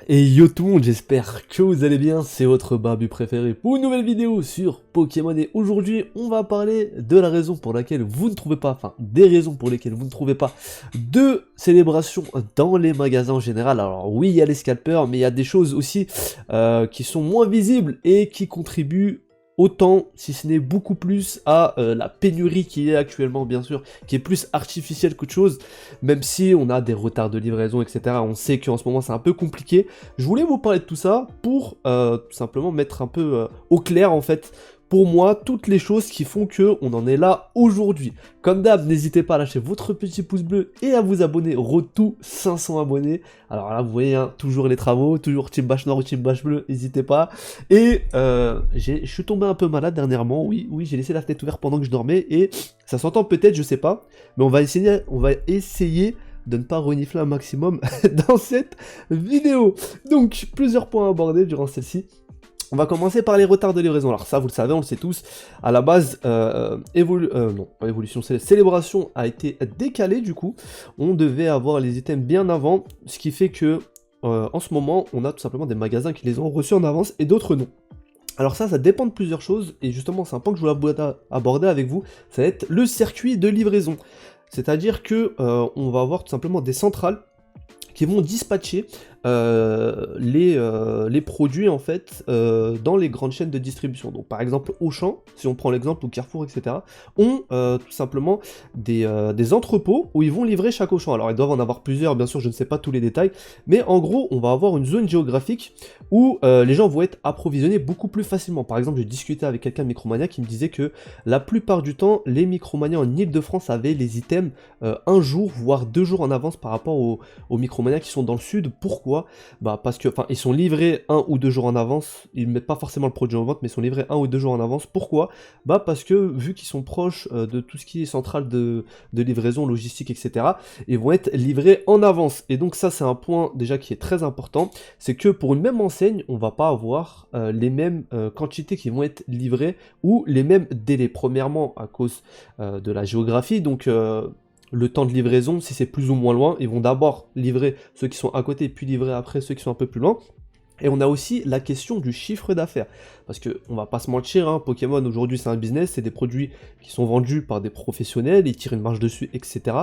Et yo tout le monde, j'espère que vous allez bien, c'est votre barbu préféré pour une nouvelle vidéo sur Pokémon et aujourd'hui on va parler de la raison pour laquelle vous ne trouvez pas, enfin des raisons pour lesquelles vous ne trouvez pas de célébration dans les magasins en général. Alors oui, il y a les scalpers, mais il y a des choses aussi qui sont moins visibles et qui contribuent autant, si ce n'est beaucoup plus, à la pénurie qui est actuellement, bien sûr, qui est plus artificielle qu'autre chose, même si on a des retards de livraison, etc. On sait qu'en ce moment c'est un peu compliqué. Je voulais vous parler de tout ça pour tout simplement mettre un peu au clair, en fait, pour moi, toutes les choses qui font que on en est là aujourd'hui. Comme d'hab, n'hésitez pas à lâcher votre petit pouce bleu et à vous abonner. Rotou 500 abonnés. Alors là, vous voyez, hein, toujours les travaux, toujours Team Bâche Noir ou Team Bâche Bleu, n'hésitez pas. Et je suis tombé un peu malade dernièrement. Oui, j'ai laissé la fenêtre ouverte pendant que je dormais et ça s'entend peut-être, je sais pas, mais on va essayer de ne pas renifler un maximum dans cette vidéo. Donc, plusieurs points à aborder durant celle-ci. On va commencer par les retards de livraison. Alors ça, vous le savez, on le sait tous. À la base, non, pas évolution, célébration a été décalée du coup. On devait avoir les items bien avant, ce qui fait que en ce moment, on a tout simplement des magasins qui les ont reçus en avance et d'autres non. Alors ça dépend de plusieurs choses, et justement c'est un point que je voulais aborder avec vous, ça va être le circuit de livraison. C'est-à-dire que on va avoir tout simplement des centrales qui vont dispatcher les produits en fait dans les grandes chaînes de distribution. Donc par exemple Auchan, si on prend l'exemple, ou Carrefour, etc., ont tout simplement des entrepôts où ils vont livrer chaque Auchan. Alors ils doivent en avoir plusieurs, bien sûr, je ne sais pas tous les détails, mais en gros on va avoir une zone géographique où les gens vont être approvisionnés beaucoup plus facilement. Par exemple, j'ai discuté avec quelqu'un de Micromania qui me disait que la plupart du temps, les Micromania en Ile-de-France avaient les items un jour, voire 2 jours en avance par rapport aux Micromania qui sont dans le sud. Pourquoi? Bah parce que, enfin, ils sont livrés 1 ou 2 jours en avance, ils ne mettent pas forcément le produit en vente, mais ils sont livrés 1 ou 2 jours en avance. Pourquoi? Bah parce que, vu qu'ils sont proches de tout ce qui est centrale de livraison, logistique, etc., ils vont être livrés en avance. Et donc ça, c'est un point déjà qui est très important, c'est que pour une même enseigne, on va pas avoir les mêmes quantités qui vont être livrées, ou les mêmes délais. Premièrement, à cause de la géographie, donc le temps de livraison, si c'est plus ou moins loin, ils vont d'abord livrer ceux qui sont à côté, puis livrer après ceux qui sont un peu plus loin. Et on a aussi la question du chiffre d'affaires. Parce que, on va pas se mentir, hein, Pokémon aujourd'hui c'est un business, c'est des produits qui sont vendus par des professionnels, ils tirent une marge dessus, etc.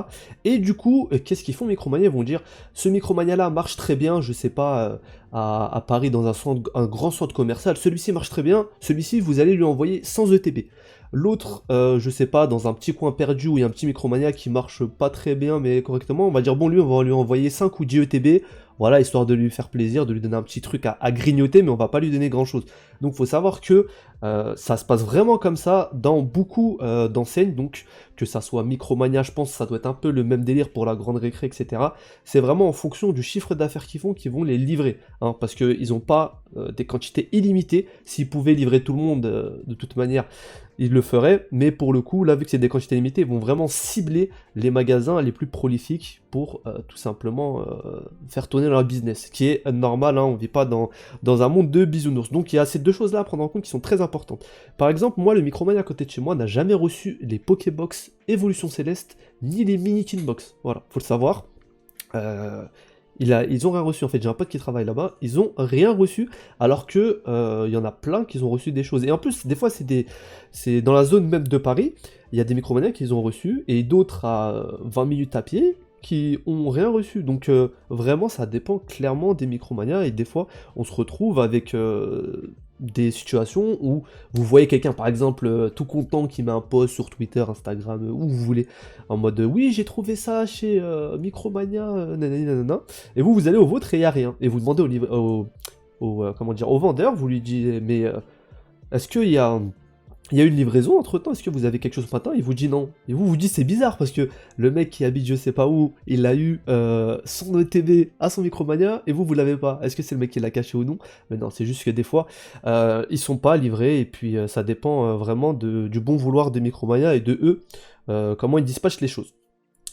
Et du coup, qu'est-ce qu'ils font Micromania? Ils vont dire, ce Micromania là marche très bien, je sais pas, à Paris dans un grand centre commercial, celui-ci marche très bien, celui-ci vous allez lui envoyer 100 ETB. L'autre, je sais pas, dans un petit coin perdu où il y a un petit Micromania qui marche pas très bien mais correctement, on va dire bon lui on va lui envoyer 5 ou 10 ETB, voilà, histoire de lui faire plaisir, de lui donner un petit truc à grignoter, mais on va pas lui donner grand chose. Donc faut savoir que ça se passe vraiment comme ça dans beaucoup d'enseignes, donc que ça soit Micromania, je pense ça doit être un peu le même délire pour la grande récré, etc. C'est vraiment en fonction du chiffre d'affaires qu'ils vont les livrer, hein, parce qu'ils n'ont pas des quantités illimitées. S'ils pouvaient livrer tout le monde de toute manière, ils le feraient, mais pour le coup, là, vu que c'est des quantités limitées, ils vont vraiment cibler les magasins les plus prolifiques pour tout simplement faire tourner leur business, ce qui est normal, hein, on vit pas dans un monde de bisounours. Donc il y a ces deux choses-là à prendre en compte qui sont très importantes. Par exemple, moi, le Micromania à côté de chez moi n'a jamais reçu les Pokébox Évolution Céleste, ni les Mini Tin Box, voilà, faut le savoir. Euh, ils ont rien reçu en fait, j'ai un pote qui travaille là-bas, ils ont rien reçu, alors que il y en a plein qui ont reçu des choses. Et en plus, des fois, c'est dans la zone même de Paris, il y a des Micromania qu'ils ont reçu, et d'autres à 20 minutes à pied, qui ont rien reçu. Donc vraiment, ça dépend clairement des Micromania, et des fois, on se retrouve avec des situations où vous voyez quelqu'un, par exemple, tout content qui met un post sur Twitter, Instagram, où vous voulez, en mode oui, j'ai trouvé ça chez Micromania, nanani nanana, et vous allez au vôtre et il n'y a rien. Et vous demandez comment dire, au vendeur, vous lui dites, mais est-ce qu'il y a une livraison entre temps? Est-ce que vous avez quelque chose ce matin? Il vous dit non. Et vous dites c'est bizarre parce que le mec qui habite je sais pas où, il a eu son ETB à son Micromania et vous l'avez pas. Est-ce que c'est le mec qui l'a caché ou non? Mais non, c'est juste que des fois ils sont pas livrés et puis ça dépend vraiment du bon vouloir des Micromania et de eux comment ils dispatchent les choses.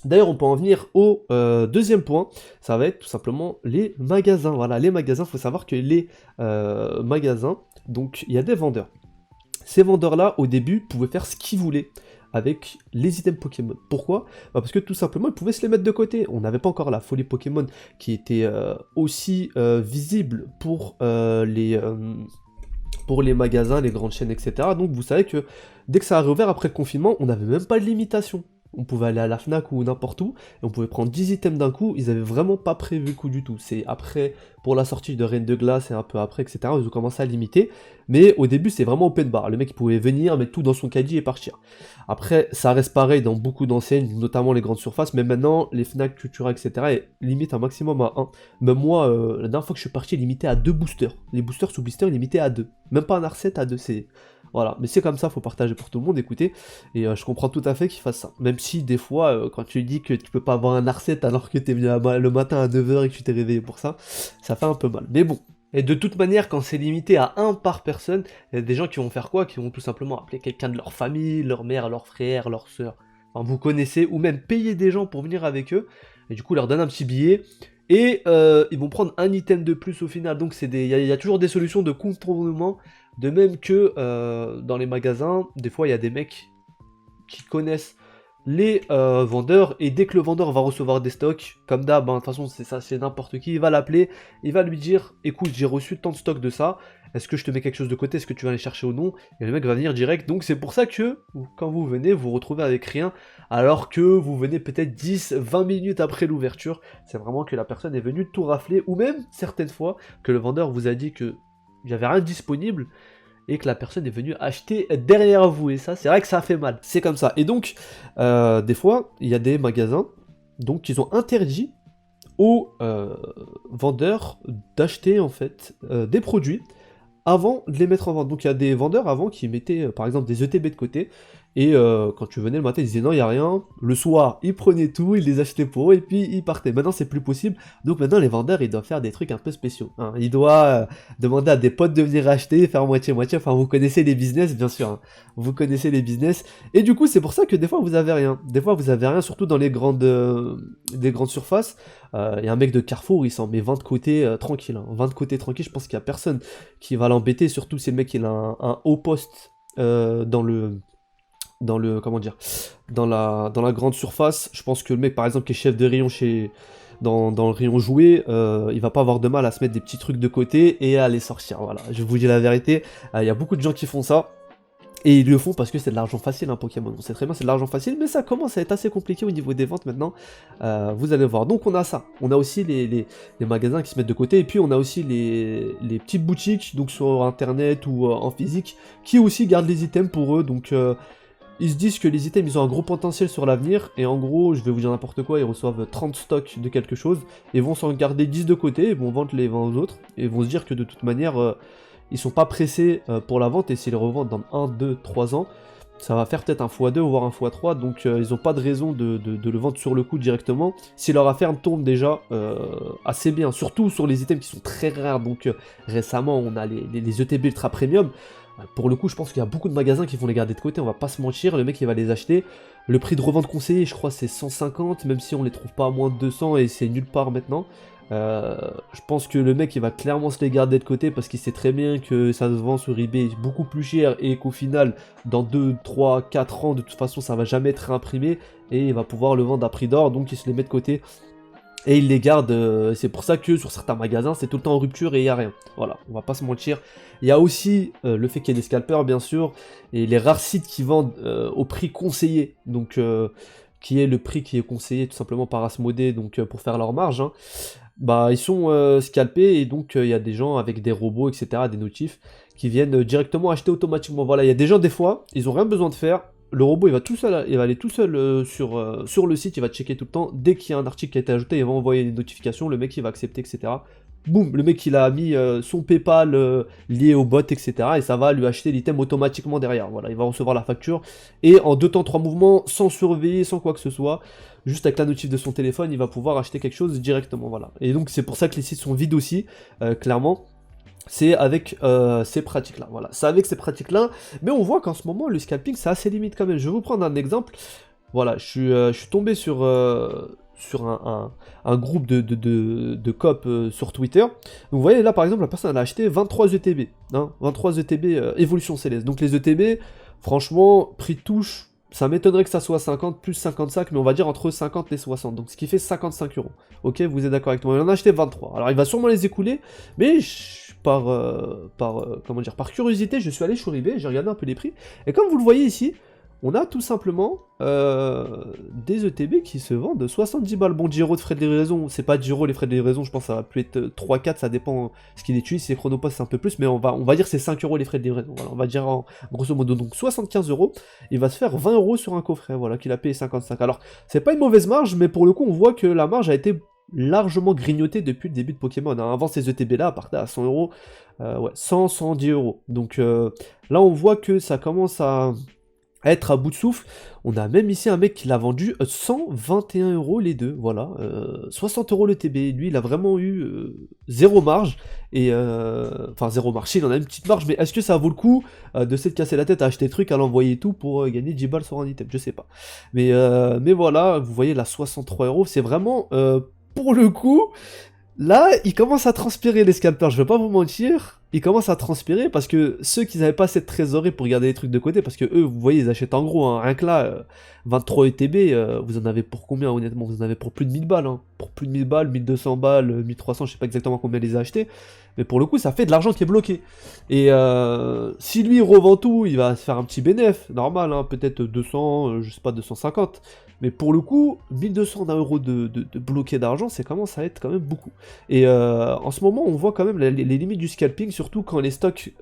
D'ailleurs, on peut en venir au deuxième point, ça va être tout simplement les magasins. Voilà, les magasins, il faut savoir que les magasins, donc il y a des vendeurs. Ces vendeurs-là, au début, pouvaient faire ce qu'ils voulaient avec les items Pokémon. Pourquoi? Bah parce que tout simplement, ils pouvaient se les mettre de côté. On n'avait pas encore la folie Pokémon qui était aussi visible pour les magasins, les grandes chaînes, etc. Donc vous savez que dès que ça a réouvert après le confinement, on n'avait même pas de limitation. On pouvait aller à la Fnac ou n'importe où, et on pouvait prendre 10 items d'un coup, ils avaient vraiment pas prévu le coup du tout. C'est après, pour la sortie de Reine de Glace et un peu après, etc., ils ont commencé à limiter, mais au début c'est vraiment open bar. Le mec il pouvait venir, mettre tout dans son caddie et partir. Après, ça reste pareil dans beaucoup d'enseignes, notamment les grandes surfaces, mais maintenant, les Fnac, Cultura, etc., est limite un maximum à 1. Même moi, la dernière fois que je suis parti, limité à 2 boosters. Les boosters sous blister, limités à 2. Même pas un R7 à 2, c'est... Voilà, mais c'est comme ça, faut partager pour tout le monde, écoutez, et je comprends tout à fait qu'ils fassent ça. Même si, des fois, quand tu dis que tu peux pas avoir un R7 alors que t'es venu le matin à 9h et que tu t'es réveillé pour ça, ça fait un peu mal. Mais bon, et de toute manière, quand c'est limité à 1 par personne, il y a des gens qui vont faire quoi? Qui vont tout simplement appeler quelqu'un de leur famille, leur mère, leur frère, leur soeur, enfin vous connaissez, ou même payer des gens pour venir avec eux, et du coup leur donner un petit billet, et ils vont prendre un item de plus au final. Donc il y a toujours des solutions de contournement. De même que dans les magasins, des fois il y a des mecs qui connaissent les vendeurs, et dès que le vendeur va recevoir des stocks, comme d'hab, de toute façon c'est ça, c'est n'importe qui, il va l'appeler, il va lui dire, écoute j'ai reçu tant de stocks de ça, est-ce que je te mets quelque chose de côté, est-ce que tu vas aller chercher ou non? Et le mec va venir direct, donc c'est pour ça que, quand vous venez, vous vous retrouvez avec rien, alors que vous venez peut-être 10-20 minutes après l'ouverture, c'est vraiment que la personne est venue tout rafler, ou même, certaines fois, que le vendeur vous a dit que il n'y avait rien disponible, et que la personne est venue acheter derrière vous, et ça, c'est vrai que ça fait mal, c'est comme ça. Et donc, des fois, il y a des magasins, donc, ils ont interdit aux vendeurs d'acheter, en fait, des produits, avant de les mettre en vente. Donc il y a des vendeurs avant qui mettaient par exemple des ETB de côté, et quand tu venais le matin ils disaient non il n'y a rien, le soir ils prenaient tout, ils les achetaient pour eux et puis ils partaient. Maintenant c'est plus possible, donc maintenant les vendeurs ils doivent faire des trucs un peu spéciaux, hein. Ils doivent demander à des potes de venir acheter, faire moitié-moitié, enfin vous connaissez les business bien sûr, hein. Vous connaissez les business, et du coup c'est pour ça que des fois vous avez rien, surtout dans les grandes surfaces. Il y a un mec de Carrefour, il s'en met 20 de côté tranquille, hein. 20 de côté tranquille, je pense qu'il y a personne qui va l'embêter, surtout si le mec il a un haut poste comment dire, dans la grande surface. Je pense que le mec par exemple qui est chef de rayon dans le rayon jouet, il va pas avoir de mal à se mettre des petits trucs de côté et à les sortir. Voilà, je vous dis la vérité, il y a beaucoup de gens qui font ça. Et ils le font parce que c'est de l'argent facile, hein, Pokémon. On sait très bien c'est de l'argent facile, mais ça commence à être assez compliqué au niveau des ventes maintenant. Vous allez voir. Donc on a ça. On a aussi les magasins qui se mettent de côté. Et puis on a aussi les petites boutiques, donc sur internet ou en physique, qui aussi gardent les items pour eux. Donc ils se disent que les items ils ont un gros potentiel sur l'avenir. Et en gros, je vais vous dire n'importe quoi, ils reçoivent 30 stocks de quelque chose. Et vont s'en garder 10 de côté. Et vont vendre les 20 aux autres. Et vont se dire que de toute manière... ils sont pas pressés pour la vente, et s'ils les revendent dans 1, 2, 3 ans, ça va faire peut-être un x2 voire un x3, donc ils ont pas de raison de le vendre sur le coup directement, si leur affaire tourne déjà assez bien, surtout sur les items qui sont très rares. Donc récemment on a les ETB ultra premium, pour le coup je pense qu'il y a beaucoup de magasins qui vont les garder de côté, on va pas se mentir, le mec il va les acheter, le prix de revente conseillé je crois c'est 150, même si on les trouve pas à moins de 200 et c'est nulle part maintenant. Je pense que le mec il va clairement se les garder de côté parce qu'il sait très bien que ça se vend sur eBay beaucoup plus cher, et qu'au final dans 2, 3, 4 ans de toute façon ça va jamais être réimprimé, et il va pouvoir le vendre à prix d'or, donc il se les met de côté et il les garde. C'est pour ça que sur certains magasins c'est tout le temps en rupture et il n'y a rien. Voilà, on va pas se mentir. Il y a aussi le fait qu'il y ait des scalpers bien sûr, et les rares sites qui vendent au prix conseillé, donc qui est le prix qui est conseillé tout simplement par Asmodée, donc pour faire leur marge, hein. Bah ils sont scalpés, et donc il y a des gens avec des robots, etc., des notifs, qui viennent directement acheter automatiquement. Voilà, il y a des gens des fois, ils ont rien besoin de faire, le robot il va aller tout seul sur le site, il va checker tout le temps, dès qu'il y a un article qui a été ajouté, il va envoyer une notification, le mec il va accepter, etc. Boum, le mec il a mis son PayPal lié au bot, etc. Et ça va lui acheter l'item automatiquement derrière. Voilà, il va recevoir la facture, et en 2 temps 3 mouvements, sans surveiller, sans quoi que ce soit, juste avec la notif de son téléphone, il va pouvoir acheter quelque chose directement. Voilà. Et donc c'est pour ça que les sites sont vides aussi, clairement. C'est avec ces pratiques-là, voilà. C'est avec ces pratiques-là, mais on voit qu'en ce moment, le scalping, c'est assez limite quand même. Je vais vous prendre un exemple. Voilà, je suis tombé sur un groupe de coop sur Twitter. Donc vous voyez, là, par exemple, la personne elle a acheté 23 ETB. Hein, 23 ETB Évolution Céleste. Donc les ETB, franchement, prix de touche, ça m'étonnerait que ça soit 50 plus 55, mais on va dire entre 50 et 60, donc ce qui fait 55 euros. Ok, vous êtes d'accord avec moi? Il en a acheté 23. Alors il va sûrement les écouler, mais comment dire, par curiosité, je suis allé sur eBay, j'ai regardé un peu les prix, et comme vous le voyez ici, on a tout simplement des ETB qui se vendent 70 balles. Bon, 10 € de frais de livraison, c'est pas 10 € les frais de livraison, je pense que ça va plus être 3-4, ça dépend ce qu'il utilise. Si c'est Chronopost, c'est un peu plus, mais on va dire c'est 5 € les frais de livraison. Voilà, on va dire grosso modo, donc 75 €. Il va se faire 20 € sur un coffret, voilà, qu'il a payé 55. Alors, c'est pas une mauvaise marge, mais pour le coup, on voit que la marge a été largement grignotée depuis le début de Pokémon. Hein. Avant, ces ETB là partaient à 100 €, ouais, 110 €. Donc là, on voit que ça commence à être à bout de souffle. On a même ici un mec qui l'a vendu 121 € les deux, voilà, 60 € le TB, lui il a vraiment eu zéro marge, et enfin zéro marge, il en a une petite marge, mais est-ce que ça vaut le coup de s'être cassé la tête à acheter des trucs, à l'envoyer tout pour gagner 10 balles sur un item, je sais pas. Mais voilà, vous voyez la 63 €, c'est vraiment, pour le coup, là, il commence à transpirer les scalpers, je vais pas vous mentir, il commence à transpirer parce que ceux qui n'avaient pas cette trésorerie pour garder les trucs de côté, parce que eux, vous voyez, ils achètent en gros, hein, rien que là, 23 ETB, vous en avez pour combien honnêtement? Vous en avez pour plus de 1000 balles, hein, pour plus de 1000 balles, 1200 balles, 1300, je sais pas exactement combien il les a achetés, mais pour le coup, ça fait de l'argent qui est bloqué. Et si lui revend tout, il va se faire un petit bénéf, normal, hein, peut-être 200, je sais pas, 250. Mais pour le coup, 1200 € de bloqué d'argent, ça commence à être quand même beaucoup. Et en ce moment, on voit quand même les limites du scalping, surtout quand les stocks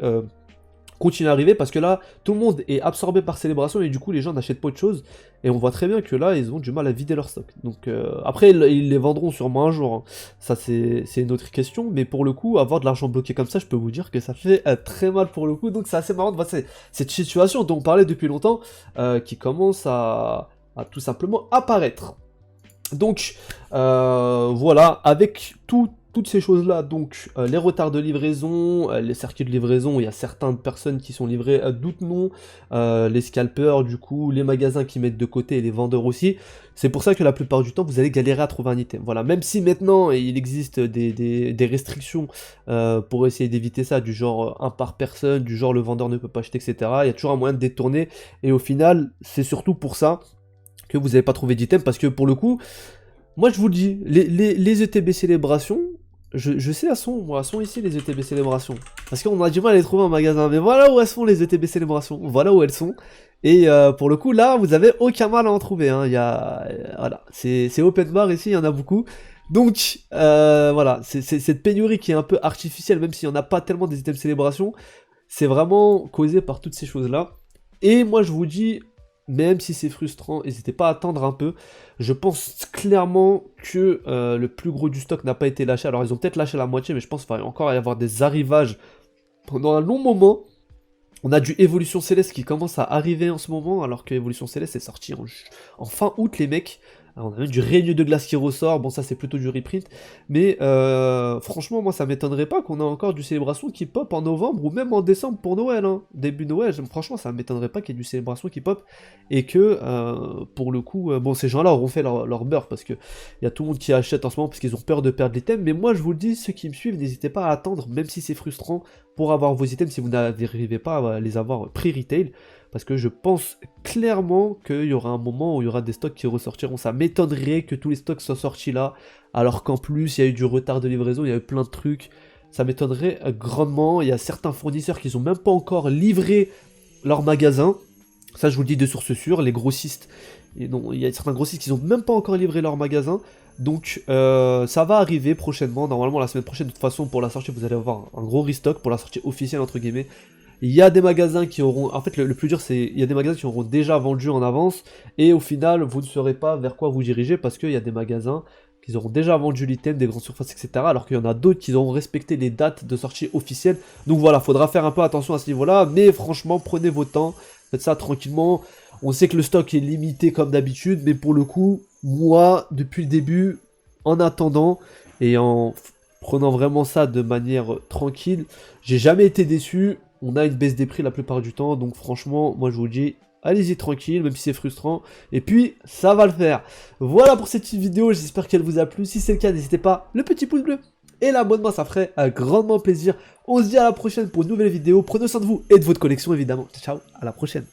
continuent à arriver, parce que là, tout le monde est absorbé par Célébration, et du coup, les gens n'achètent pas de choses. Et on voit très bien que là, ils ont du mal à vider leur stock. Donc après, ils les vendront sûrement un jour. Hein. Ça, c'est une autre question. Mais pour le coup, avoir de l'argent bloqué comme ça, je peux vous dire que ça fait très mal pour le coup. Donc c'est assez marrant de voir cette situation dont on parlait depuis longtemps, qui commence à tout simplement apparaître. Donc voilà, avec toutes ces choses-là, donc les retards de livraison, les circuits de livraison, il y a certaines personnes qui sont livrées, d'autres non, les scalpers du coup, les magasins qui mettent de côté et les vendeurs aussi. C'est pour ça que la plupart du temps, vous allez galérer à trouver un item. Voilà, même si maintenant, il existe des restrictions pour essayer d'éviter ça, du genre un par personne, du genre le vendeur ne peut pas acheter, etc. Il y a toujours un moyen de détourner, et au final, c'est surtout pour ça que vous n'avez pas trouvé d'item, parce que pour le coup, moi je vous le dis, les ETB célébrations, je sais elles sont ici les ETB célébrations, parce qu'on a du mal à les trouver en magasin, mais voilà où elles sont les ETB célébrations, voilà où elles sont, et pour le coup là, vous avez aucun mal à en trouver, hein. Il y a, voilà, c'est open bar ici, il y en a beaucoup, donc voilà, c'est cette pénurie qui est un peu artificielle, même s'il n'y en a pas tellement des items célébrations, c'est vraiment causé par toutes ces choses là, et moi je vous dis, même si c'est frustrant, n'hésitez pas à attendre un peu. Je pense clairement que le plus gros du stock n'a pas été lâché. Alors ils ont peut-être lâché la moitié, mais je pense qu'il va encore y avoir des arrivages pendant un long moment. On a du Évolution Céleste qui commence à arriver en ce moment, alors que Évolution Céleste est sorti en fin août, les mecs. Alors, on a même du Règne de Glace qui ressort, bon ça c'est plutôt du reprint, mais franchement moi ça m'étonnerait pas qu'on ait encore du Célébration qui pop en novembre ou même en décembre pour Noël, hein. Début Noël, franchement ça m'étonnerait pas qu'il y ait du Célébration qui pop, et que pour le coup, bon ces gens là auront fait leur beurre, parce que il y a tout le monde qui achète en ce moment parce qu'ils ont peur de perdre les items, mais moi je vous le dis, ceux qui me suivent, n'hésitez pas à attendre, même si c'est frustrant, pour avoir vos items si vous n'arrivez pas à les avoir pré-retail, parce que je pense clairement qu'il y aura un moment où il y aura des stocks qui ressortiront. Ça m'étonnerait que tous les stocks soient sortis là, alors qu'en plus il y a eu du retard de livraison, il y a eu plein de trucs. Ça m'étonnerait grandement. Il y a certains fournisseurs qui n'ont même pas encore livré leur magasin. Ça je vous le dis de source sûre, les grossistes. Et non, il y a certains grossistes qui n'ont même pas encore livré leur magasin. Donc ça va arriver prochainement, normalement la semaine prochaine. De toute façon, pour la sortie, vous allez avoir un gros restock pour la sortie officielle entre guillemets. Il y a des magasins qui auront... En fait, le plus dur, c'est... Il y a des magasins qui auront déjà vendu en avance, et au final, vous ne saurez pas vers quoi vous diriger, parce qu'il y a des magasins qui auront déjà vendu l'item, des grandes surfaces, etc. Alors qu'il y en a d'autres qui auront respecté les dates de sortie officielles. Donc voilà, faudra faire un peu attention à ce niveau-là, mais franchement, prenez vos temps, faites ça tranquillement. On sait que le stock est limité comme d'habitude, mais pour le coup, moi, depuis le début, en attendant, et en prenant vraiment ça de manière tranquille, j'ai jamais été déçu. On a une baisse des prix la plupart du temps, donc franchement, moi je vous dis, allez-y tranquille, même si c'est frustrant, et puis ça va le faire. Voilà pour cette petite vidéo, j'espère qu'elle vous a plu. Si c'est le cas, n'hésitez pas, le petit pouce bleu et l'abonnement, ça ferait grandement plaisir. On se dit à la prochaine pour une nouvelle vidéo. Prenez soin de vous et de votre collection évidemment. Ciao, à la prochaine.